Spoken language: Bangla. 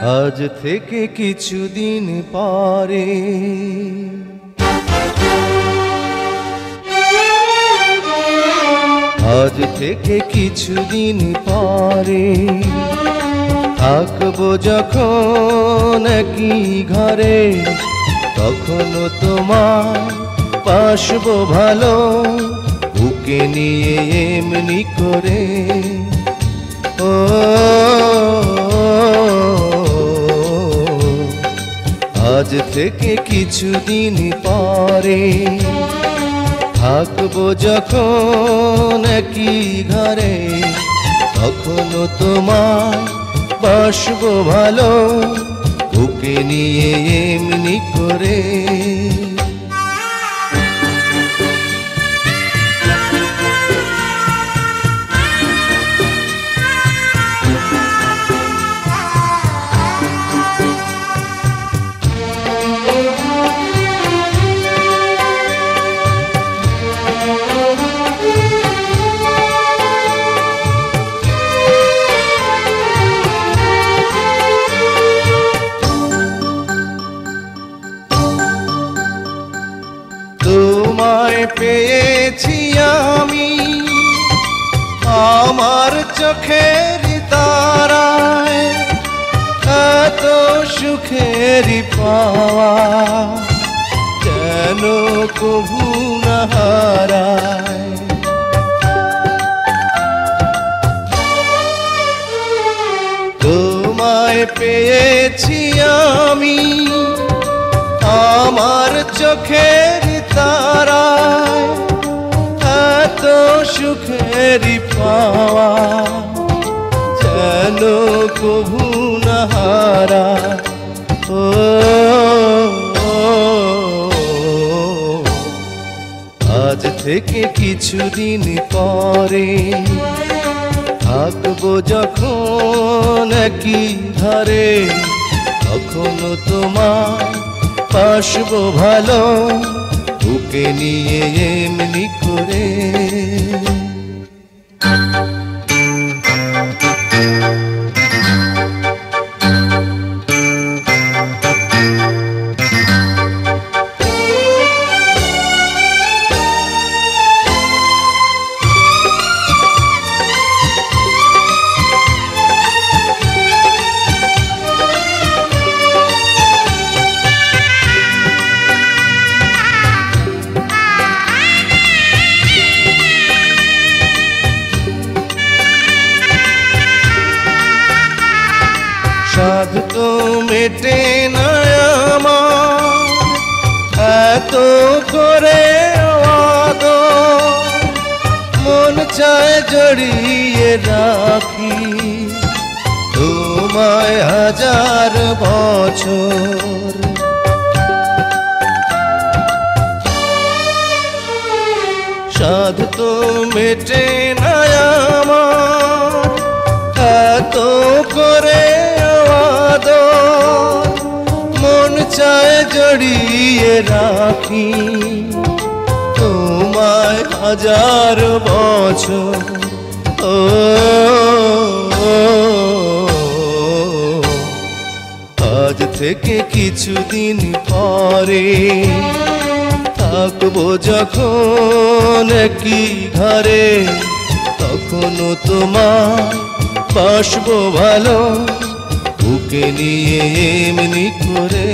আজ থেকে কিছুদিন পরে আজ থেকে কিছুদিন পরে থাকবো যখন একই ঘরে, তখনও তোমার পাশবো ভালো বুকে নিয়ে এমনি করে। ও আজ থেকে কিছুদিন পরে থাকবো যখন একই ঘরে, তখনও তোমার বাসবো ভালো বুকে নিয়ে এমনি করে। তোমায় পেয়েছি আমি আমার চোখের তারায়, এত সুখের পাওয়া যেন কভু না হারায়। তোমায় পেয়েছি আমি আমার চোখের তারায়, এত সুখের পাওয়া যেন কভু না হারায়। ও আজ থেকে কিছুদিন পরে থাকবো যখন একই ঘরে, তখনও তোমার পাশবো ভালো বুকে নিয়ে এমনি করে। সাধ তো মেটে না আমার এত করে আদর, মন চায় জড়িয়ে রাখি তোমায় হাজার বছর। সাধ তো মেটে না আমার এত করে মন চায় জড়িয়ে রাখি তোমায় হাজার বছর। ও আজ থেকে কিছুদিন পরে থাকবো যখন একই ঘরে, তখনও তোমার বাসবো ভালো বুকে নিয়ে এমনি করে।